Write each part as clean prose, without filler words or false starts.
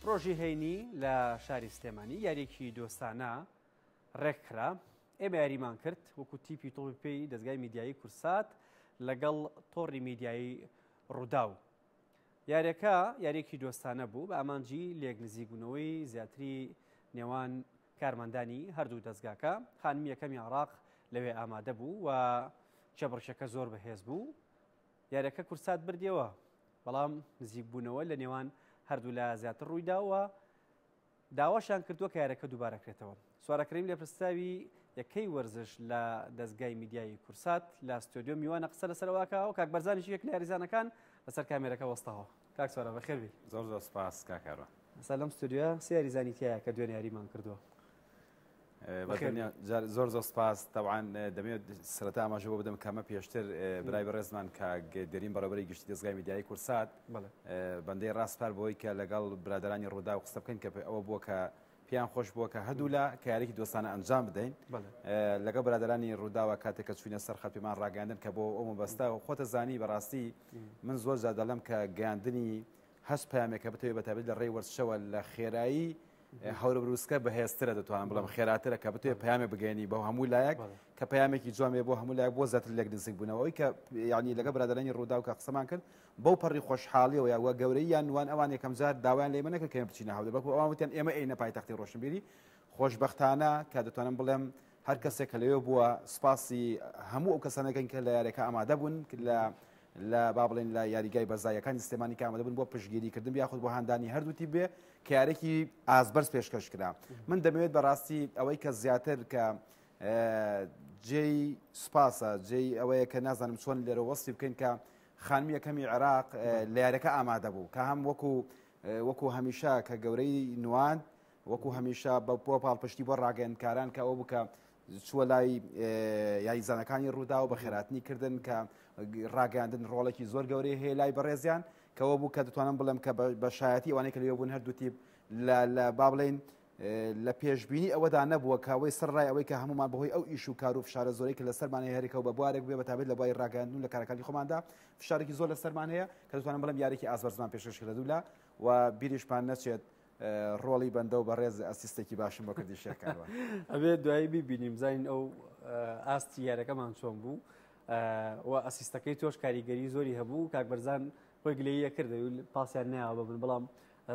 ڕۆژی هەینی لە شاری سلێمانی یاریێکی دۆستانە ڕێککرا ئێمە یاریمان کرد وەکو تیپی تۆپی پێی دەستگای میدیایی کورسات لەگەڵ تۆڕی میدیایی ڕووداو. یاریەکە یاریێکی دۆستانە بوو بە ئامانجی لێک نزیکبوونەوەی زیاتری نێوان کارمەندانی هەردوو دەستگاکە. خانمی یەکەمی عێراق لەوێ ئامادە بوو و چەبڕشەکە زۆر بەهێز بوو. یاریەکە کورسات بردیەوە، بەڵام نزیکبوونەوە لە نێوان هەردوو لە زیاتر ڕوویداوە داواشان کردووە کە یارەکە دووبارەکرێتەوە. سوارەکەیم لە پرساوی یەکەی وەرزش لە دەستگای میدیایی کورسات لە ستۆدیۆ میوانە قسە لەسەرەوەکەەوە کاک بەرزانیشی یەک لە یاریزانەکان لەسەر کامێرەکە وەستەوە. کاک سوارە بەخێربی. زۆر زۆر سپاس کاکەڕە. ئەسا لەم ستۆدیۆ سێ یاریزانی تایە کە دوێنێ یاریمان کردووە. زۆر زۆر سپاس. تەوان دەمێت سەرەتا ئاماژە بۆ بدەم کامە پێشتر برای بەڕێزمان کە دەرین بەڕێوەبەری گشتی دەستگای میدیایی کورسات بەندەی ڕاستپار بۆی کە لەگەڵ برادرانی ڕوودا و قسە بکەین کە ئەوە بووە کە پیان خۆش بووە کە هەردوو لە کارێکی دۆستانە ئەنجام بدەین لەگەڵ برادرانی ڕووداوە کاتێک کە چوینە سەر خەت پێمان ڕاگەاندن کە بۆ ئەو مەبەستە و خۆتە زانی بەڕاستی من زۆر جار دەڵێم کە گەیاندنی هەست پامێکە بتەوێت بەتابێت لە ڕێی وەرزشەوە لە خێرایی هەورە بروسکە بەهێزترە دەتوانم بڵم خێراترە کە بتوێت پامێ بگەێنی بۆ هەموو لایەک کە پامێکی جوامێ بۆ هەموو لایەک بۆ زیاتر لێک نزیک بوونەوەی کە یعنی لەگە برادرانی ڕوودا و کە قسەمان کرد بەو پەڕی خۆشحاڵیەوە یاوە گەورەی یان وان ئەوان یەکەم جار داوایان لێمە نەکرد کە بچینە هەولێر بەڵکو ئەوان وتیان ئێمە ئەینە پایتەختی ڕۆشنبیری خۆشبەختانە کە دەتوانم بڵێم هەر کەسێک کە لەوێ بووە سپاسی هەموو ئەو کەسانەکەن کە لە یاریەکە ئامادە بوون لە با بڵێن لە یاریگای بەرزاییەکانی سلێمانی کە ئامادە بوون بۆ پشتگیریکردن یاخود بۆ هەندانی هەردووتی بێ کە یارێکی ئازبەرز پێشکەش کرا. من دەمەوێت بەڕاستی ئەوەی کە زیاتر کە جێی سوپاسە جێی ئەوەیە کە نازانم چۆن لێرە وەستی بکەین کە خانمی یەکەمی عێراق لە یاریەکە ئامادە بوو کە هەم وەکو هەمیشە کە گەورەی نواند وەکو هەمیشە بە پاڵپشتی بۆ ڕاگەیەنکاران کە ئەوە بکە چووە لای یاریزانەکانی ڕوودا و بە خێراتنی کردن کە ڕاگەاندن ڕۆڵێکی زۆر گەورەی هەیە لای بەڕێزیان کەەوە بوو کە دەتوانم بڵێم کە بە شایەتی ئەوانەی کە لێ بوون هەردوو تیپ لە با بڵێن لە پێشببینی ئەوەدا نەبووە کاوەی سەرڕای ئەوەی کە هەمومان بەهۆی ئەو ئیش و کار و فشارە زۆرەی کە لە سەرمانەیە هەریکەوە بە بوارێک بێ بەتابێت لە بای ڕاگەاندن لە کارەکانی خۆماندا فشارێکی زۆر لە سەرمان هەیە کە دەتوانم بڵێم یارێکی ئازبەرزمان پێشکەش کردووە و بیریشمان نەچێت ڕۆڵی بەندە و بەڕێز ئەسیستێکی باشم بۆ کردی شێکارەوە ئەبێت دوایی بیبینیم زانین ئەو ئاستی یارەکەمان چۆن بوو و ئەسیستەکەی تۆش کاریگەری زۆری هەبوو کاک بەرزان خۆی گلەیە کردە پاسیان نایەوە ببن بەڵام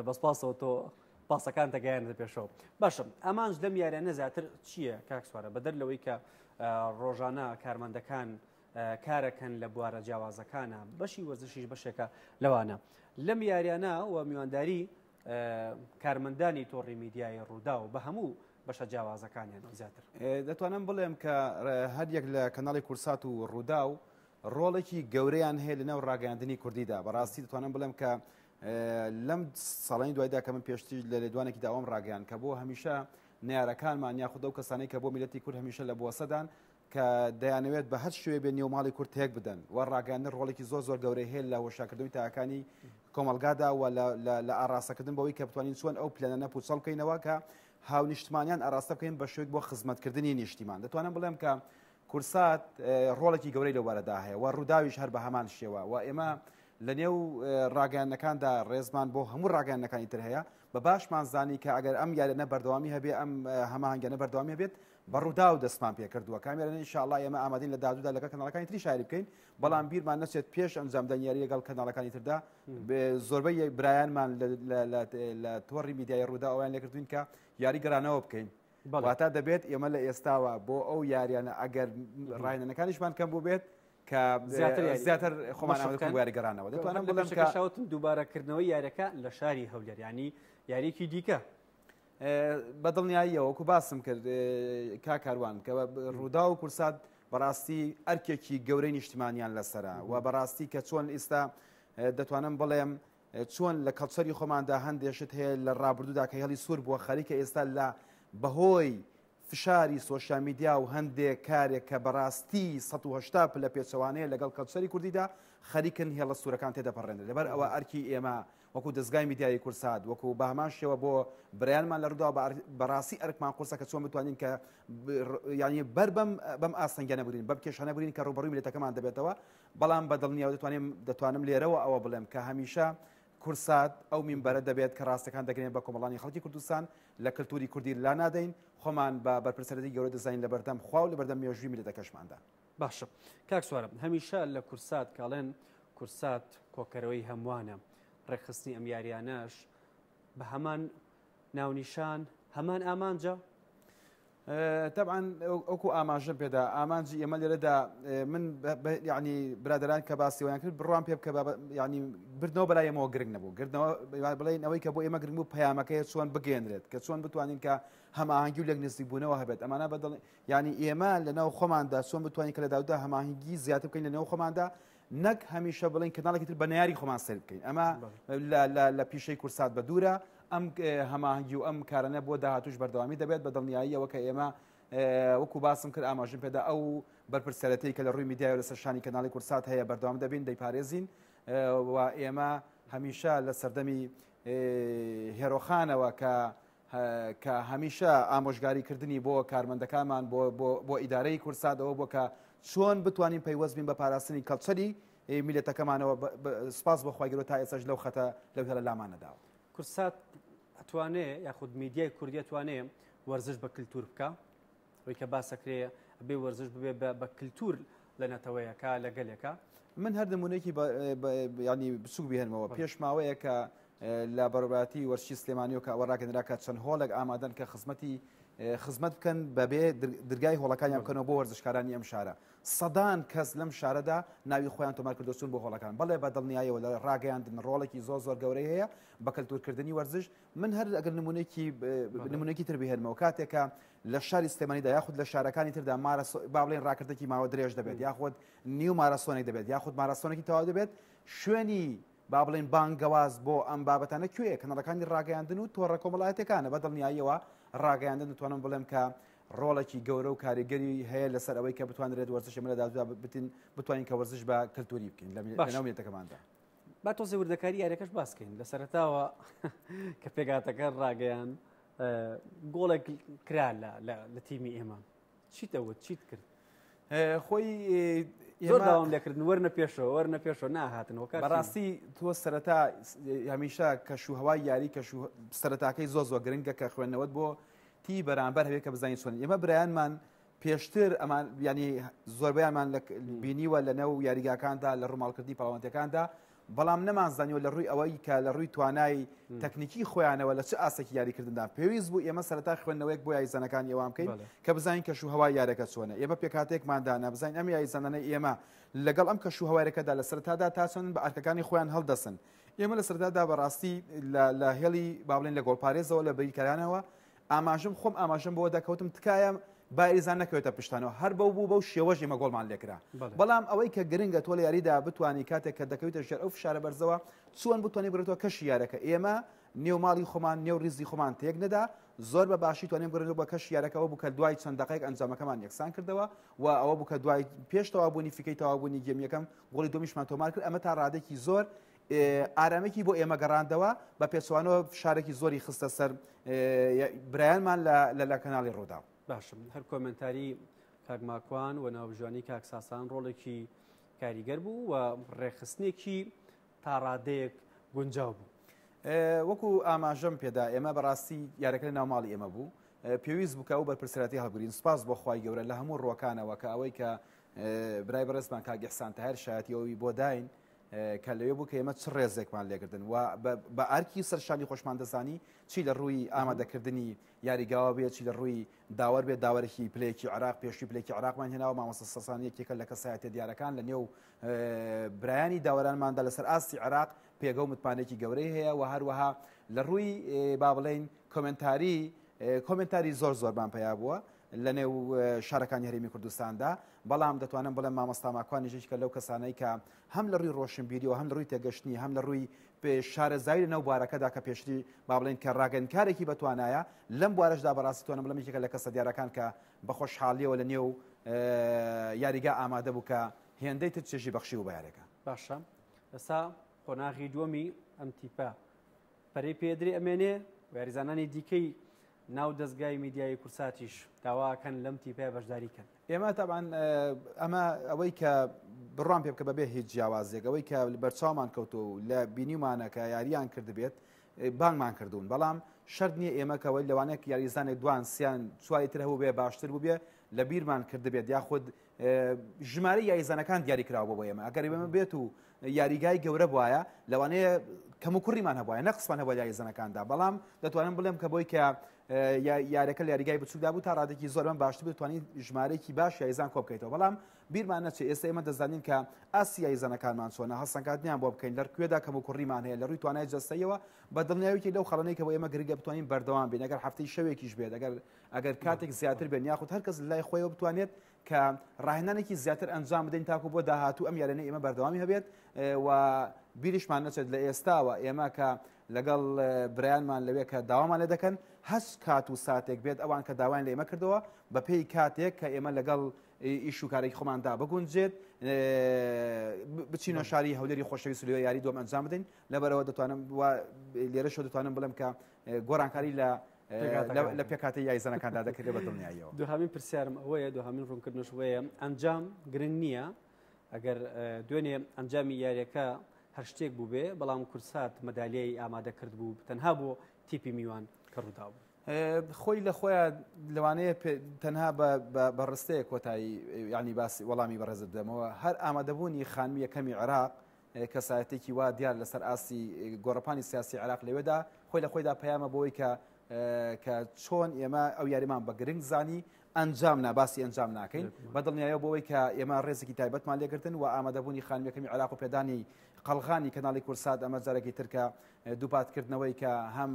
بەسپاسەوە تۆ پاسەکان تەگەیانە پێشەوە. باشم ئەمانش لەم یاریانە زیاتر چییە کاک سوارە بەدەر لەوەی کە ڕۆژانە کارمەندەکان کارەکەن لە بوارە جیاوازەکانە بەشی وەرزشیش بەشێکە لەوانە لەم یاریانە و میوانداری کارمەندانی تۆڕی میدیای ڕوودا و بە هەموو بەشە جیاوازەکانیان زیاتر دەتوانم بڵێم کە هەریەک لە کەناڵی کورسات و ڕوودا و ڕۆڵێکی گەورەیان هەیە لەناو ڕاگەاندنی کوردیدا بەڕاستی دەتوانم بڵێم کە لەم ساڵانی دوایدا کە من پێشتی لە لێدوانێکی داوام ڕاگەیان کە بۆ هەمیشە نارەکانمان یاخود ئەو کەسانەی کە بۆ میلەتی کورد هەمیشە لە بوەسەدان کە دەیانەوێت بە هەر شوێ بێ نێوماڵی کورد تێک بدەن و ڕاگەاندن ڕۆڵێکی زۆر زۆر گەورەی هەیە لە هۆشاکردنەوەی تاکانی کۆمەلگادا و لە ئاڕاستەکردن بەوەی کە بتوانین چۆن ئەو پلەنە پوچەڵ بکەینەوە کە هاو نیشتمانیان ئاراستە بکەین بە شوێک بۆ خزمەتکردنی نیشتیمان. دەتوانم بڵێم کە کورسات ڕۆڵێکی گەورەی لەوبارەدا هەیە و ڕووداویش هەر بە هەمان شێوە و ئێمە لە نێو ڕاگەیانەکاندا ڕێزمان بۆ هەموو ڕاگەیانەکانی تر هەیە بە باشمان زانی کە ئەگەر ئەم یاریانە بەردەوامی هەبێ ئەم هەماهنگیانە بەردەوامی هەبێت بە ڕوودا و دەستمان پێ کردووە کامیانە ئینشاءالله ئێمە ئامادەین لە دادوودا لەگەڵ کەناڵەکانی تری شایری بکەین بەڵام بیرمان نەچێت پێش ئەنجامدان یاری لەگەڵ کەناڵەکانی تردا زۆربەی برایانمان لە تۆڕی میدیای ڕوودا ئەویان لێکردوین کە یاری گەرانەوە بکەین واتە دەبێت ئێمە لە ئێستاوە بۆ ئەو یاریانە ئەگەر ڕاهێنانەکانیشمان کەم بوو بێت کە زیاتر خۆمان یاری گەرانەوە دەتوانم بڵێم کە شاوتم دووبارەکردنەوەی یاریەکە لە شاری هەولێر ینی یاریکی دیکە بەدڵنیاییەوە وەکو باسم کرد کاکاروان کە ڕوودا و کورسات بەڕاستی ئەرکێکی گەورەی نیشتیمانیان لەسەرە و بەڕاستی کە چۆن ئێستا دەتوانم بڵێم چۆن لە کەڵچەری خۆماندا هەندێشت هەیە لە ڕابردوودا کە هێڵی سوور بووە خەریکە ئێستا لە بەهۆی فشاری سۆشیال میدیا و هەندێک کارێک کە بەڕاستی 180 لە پێچەوانەیە لەگەڵ کەڵچەری کوردیدا خەریکن هێڵە سوورەکان تێدەپەڕێنن لەبەر ئەوە ئەرکی ئێمە وەکو دەستگای میدیای کورسات وەکو بە هەمان شێوە بۆ بەرایانمان لە ڕوودا بەڕاستی ئەرکمان قورسە کە چۆن بتوانین کە ینی بەر بەم ئاسەنگە نەبرین بەم کێشانە ببرین کە ڕوبەڕووی میلەتەکەمان دەبێتەوە بەڵام بەدڵنیاوە دەتوانم لێرەوە ئەوە بڵێم کە هەمیشە کورسات ئەو مینبەرە دەبێت کە ڕاستەکان دەگرێن بە کۆمەڵانی خەڵکی کوردستان لە کللتوری کوردی لا نادەین خۆمان بە بەرپرسەرەتی گەورە دەزانین لە بەردەم خوا و لە بەردەم مێژووی میلەتەکەشماندا. باشە کاک سوارە هەمیشە لە کورسات کاڵێن کورسات کۆکەرەوەی هەمووانە ڕێکخستنی ئەم یاریانەش بە هەمان ناونیشان هەمان ئامانجە طبعا ئەوکو ئاماژەم پێدا ئامانجی ئێمە لێرەدا من ینی برادران کە باسییان کرد بڕوان پێ بکە ینی بردنەوە بەلای ئێمەوە گرنگ نەبوو گردنەوە بڵێن ئەوەی کە بۆ ئێمە گرنگ بوو پەیامەکەی چۆن بگەێنرێت کە چۆن بتوانین کە هەماهنگگی و لەک نزیک بوونەوە هەبێت ئەمانە بەدڵ ینی ئێمە لەناو خۆماندا چۆن بتوانین کە لە داودا هەماهنگگی زیاتر بکەین لەناو خۆماندا نەک هەمیشە بڵین کەناڵێکی تر بە ناری خۆمان سەر بکەین ئەمە لە پیشەی کورسات بە دوورە ئەم هەماهنگگی و ئەم کارانە بۆ داهاتوش بەردەوامی دەبێت بە دڵنیاییەوە کە ئێمە وەکو باسم کرد ئاماژم پێدا ئەو بەرپرسەرەتەی کە لە ڕووی میدیای لەسەر شانی کەناڵی کورسات هەیە بەردەوام دەبین دەیپارێزین و ئێمە هەمیشە لە سەردەمی هێرۆخانەوە کە هەمیشە ئامۆژگاریکردنی بۆ کارمەندەکانمان بۆ ئیدارەی کورساتەوە بۆ کە چۆن بتوانین پەیوەست بین بە پاراستنی کەڵچەری میلەتەکەمانەوە سپاس بۆخوای گەورە تا ئێساش لەو خەتە لەو هێرە لامانەداوە. کورسات ئەتوانێت یاخود میدیای کوردی ئەتوانێت وەرزش بە کللتور بکە ئەوەی کە باسەکرێ بێ وەرزش ببێ بە کللتور لە نەتەوەیەکە لەگەلێکە من هەر نمونەیەکی ینی بچوک بهێنمەوە پێش ماوەیە کە لە بەڕێوەبەتی وەرشی سلێمانی و کە ئەوەڕاگەنراکە چەند هۆڵێک ئامادەن کە خزمەت بکەن بەبێ دەرگای هۆڵەکانیان بکەنەوە بۆ وەرزشکارانی ئەم شارە سەدان کەس لەم شارەدا ناوی خۆیان تۆمار کردوچون بۆ هۆڵەکان بەڵێ بە دڵنیاییەوە لە ڕاگەیاندن ڕۆڵێکی زۆر گەورەی هەیە بە کەلتورکردنی وەرزش من هەر ئەگەر نمونەیەکی تر بهێنمەوە کاتێکە لە شاری سلێمانیدا یاخود لە شارەکانی تردا با بڵێن ڕاکردێکی ماوە درێژ دەبێت یاخود نیو مارەسۆنێک دەبێت یاخود مارەسۆنێکی تەواو دەبێت شوێنی با بڵێن بانگەواز بۆ ئەم بابەتانە کوێیە کەنەڵەکانی ڕاگەیاندن و تۆڕە کۆمەڵایەتەکانە بە دڵنیاییەوە ڕاگەیاندن دەتوانم بڵێم کە ڕۆڵێکی گەورە و کاریگەری هەیە لەسەر ئەوەی کە بتوانرێت وەرزش ئێمە لە داودا بتوانین کە وەرزش بە کللتوری بکەین لە ناومێتەکەماندا. با تۆزی وردەکاری یاریەکەش باسکەین لە سەرەتاوە کە پێگاتەکە ڕاگەیان گۆڵێک کرا لە تیمی ئێمە چیتەوت چیت کرد خۆی زۆر داوام لێکردن وەرنە پێشەوە ناهاتن وەکە بەڕاستی تۆ سەرەتا هەمیشە کەشوهەوای یاری سەرەتاکەی زۆر گرنگە کە خوێندنەوەت بۆ تی بەرامبەر هەبێت کە بزانین چۆن ئێمە برایانمان پێشتر ئەمان ینی زۆربیانمان بینیوە لە نێو یاریگاکاندا لە ڕووماڵکردنی پاڵەوانتەکاندا بەڵام نەمانزانیوە لە ڕووی ئەوەی کە لە ڕووی توانای تەکنیکی خۆیانەوە لە چه ئاسێکی یاریکردندا پێویست بوو ئێمە سەرەتا خوێندنەوەیەک بۆ یاریزانەکان ئێوام بکەین کە بزانین کەشوهەوای یارەکە چۆنە ئێمە پێکاتێکماندانا بزانین ئەم یاریزانانە ئێمە لەگەڵ ئەم کەشوهەوایەکەدا لە سەرەتادا تا چۆن بە ئەرکەکانی خۆیان هەڵدەسن ئێمە لە سەرەتادا بەڕاستی لە هێڵی با بڵێن لە گۆڵپارێزەوە لە بریکارانەوە ئاماژەم بۆ دەکەوتم تکایە بایریزان نەکەوێتە پشتانەوە هەر بەو شێوەژ ئێمە گۆڵمان لێکرا بەڵام ئەوەی کە گرنگە تۆ لە یاریدا بتوانانی کاتێک کە دەکەوێتە ژێر ئەو فشارە بەرزەوە چۆن بتوانێت بڕێتەوە کەشی یارەکە ئێمە نێوماڵی خۆمان نێو ریزی خۆمان تێک نەدا زۆر بە باشی توانین بڕێتەوە بە کەشی یارەکەەوە بوو کە دوای چەند دقایق ئەنجامەکەمان یەکسان کردەوە و ئەوە بوو کە دوای پێش تەوابوونی فیکەی تەوابوونی گێم یەکەم گۆڵی دۆمیشمان تۆمار کرد ئەمە تا ڕادێکی زۆر ئارامێکی بۆ ئێمە گەڕاندەوە بە پێچوانەوە شارێکی زۆری خستە سەر برایانمان لە کەناڵی ڕوودا. باشم هەر کۆمنتاری کاکماکوان و ناوژوانی کاکساسان ڕۆڵێکی کاریگەر بوو و ڕێخستنێکی تا ڕادەیەک گونجاو بوو. وەکو ئاماژەم پێدا ئێمە بەڕاستی یارەکە لە ناوماڵی ئێمە بوو پێویست بووکە ئەو بەرپرسەتی هەڵگرین سپاس بۆ خوای گەورە لە هەموو ڕۆکانەوە کە ئەوەی کە برای بەڕێزمان کاگەحسان تاهیر شایەتیەوەی بۆ داین کە لەوێ بوو کە ئێمە چ ڕێزێکمان لێکردن و بە ئارکی سەرشانی خۆشمان دەزانی چی لە ڕووی ئامادەکردنی یاریگاوە بێت چی لە ڕووی داوەەر بێت داوەرەی پلێکی عراق پێشوی پلێکی عراقمان هێناوە مامۆستا سەسانیەکێکە لە کەسایەتە دیارەکان لە نێو برایانی داوەرانماندا لەسەر ئاستی عراق پێگە و متمانێکی گەورەی هەیە و هەروەها لە ڕووی با بڵێن کۆمنتاری زۆرمان پیا بووە لە نێو شارەکانی هەرێمی کوردستاندا بەڵام دەتوانم بڵێم مامۆستا ماکوانیژێک کە لەو کەسانەی کە هەم لە ڕووی ڕۆشنبیری و هەم لە ڕووی تێگەشتنی هەم لە ڕووی شارەزایی لە نەو بوارەکەدا کە پێشتری با بڵێن کە ڕاگەنکارێکی بەتوانایە لەم بوارەشدا بەڕاستی توانم بڵێم یەکێکە لە کەسە دیارەکان کە بە خۆشحاڵیەوە لە نێو یاریگا ئامادە بوو کە هێندەی تر چێژی بەخشی و بە یارەکە. باشە ئێستا قۆناغی دووەمی ئەم تیپە پەرەی پێدرێ ئەمێنێ و یاریزانانی دیکەی ناو دەستگای میدیای کورساتیش داواکەن لەم تیپە بەشداریکەن. ئێمە تاوان ئەمە ئەوەی کە بڕوان پێ بکە بەبێ هیچ جیاوازێکەوەی کە بەرچاومان کەوتو لە بینیمانە کە یاریان کردبێت بانگمان کردوون بەڵام شەرت نییە ئێمەکەوەی لەوانەیە یاریزانێک دوان سیان سواری تر هەبوو بێ باشتر بوو بێ لە بیرمان کردبێت یاخود ژمارە یاریزانەکان دیاری کراوە بۆ ئێمە ئەگەر ئێمە بێت و یاریگای گەورە بواە لەوانەیە کەم و کوڕیمان هەبواە نەقسمان هەبووە یاریزانەکاندا بەڵام دەتوانم بڵێم کە بۆی کە یاریەکە لە یاریگای بچووکدا بوو تا ڕادێکی زۆرمان باشتر بتوانین ژمارەیەکی باش یاریزان کۆ بکەیتەوە بەڵام بیرمان نەچێ ئێستا ئێمە دەزانین کە ئاسی یاریزانەکانمان چۆنە هەستانکاتنیان بۆ بکەین لەر کوێدا کەم و کوڕیمان هەیە لە ڕووی توانای جەستەیەوە بە دڵنیاویکی لەو خەڵەنەی کە بۆ ئێمە گرنگە بتوانین بەردەوام بین ئەگەر هەفتەی شەوێکیش بێت ئەگەر کاتێک زیاتر بێن یاخود هەر کەس لای خۆیەوە بتوانێت کە ڕاهێنانێکی زیاتر ئەنجام بدەین تاکو بۆ داهاتوو ئەم یارانەی ئێمە بەردەوامی هەبێت و بیریشمان نەچێت لە ئێستاوە ئێمە کە لەگەڵ برایانمان لەوێ کە داوامان لێ دەکەن هەست کات و ساتێک بێت ئەوان کە داوایان لە ئێمە کردەوە بە پێی کاتێک کە ئێمە لەگەڵ ئیش و کارێکی خۆماندا بگونجێت بچینە شاری هەولێری خۆشەویست و لێوە یاری دۆم ئەنجام بدەین لەبەرەوە دەتوانم لێرەشەوە دەتوانم بڵێم کە گۆڕانکاری لە پێکاتی یاریزانەکاندا دەکرێت بە دڵنیاییەوە. دوهامین پرسیارم ئەوەیە دوهامین ڕوونکردنش وەیە ئەنجام گرنگ نییە ئەگەر دوێنێ ئەنجامی یاریەکە هەر شتێک بوو بێ بەڵام کورسات مەدالیای ئامادە کرد بوو تەنها بۆ تیپی میوان کە ڕوودا بوو خۆی لە خۆیان لەوانەیە تەنها بە ڕستەیە کۆتایی ینی باسی وەڵامی بەڕێزت دەمەوە هەر ئامادەبوونی خانمی یەکەمی عێراق کەسایەتێکی وا دیار لەسەر ئاسی گۆڕەپانی سیاسی عێراق لەوێدا خۆی لە خۆیدا پەیامە بۆی کە چۆن ئێمە ئەو یاریمان بە گرنگ زانی ئەنجام ناباسی ئەنجام ناکەین بەدڵنیایە بۆەوەی کە ئێمە ڕێزێکی تایبەتمان لێگرتن و ئامادەبوونی خانمی یەکەمی عێراق و پێدانی قەڵغانی کەناڵی کورسات ئەمە جارێکی ترکە دووپاتکردنەوەی کە هەم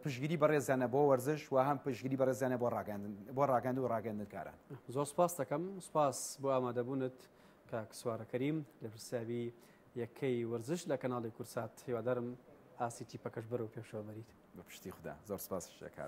پشگیری بەڕێزیانە بۆ وەرزش و هەم پشگیری بەڕێزیانە بۆ ڕاگەاند و ڕاگەاندنکاران. زۆر سپاس دەکەم سپاس بۆ ئامادەبوونت کاک سوارە کەریم لە پرسیاوی یەکەی وەرزش لە کەناڵی کورسات هیوادارم ئاسی تیپەکەش بەرەو پێشەوە بەریت. بە پشتی خوددا زۆر سپاس شەکار.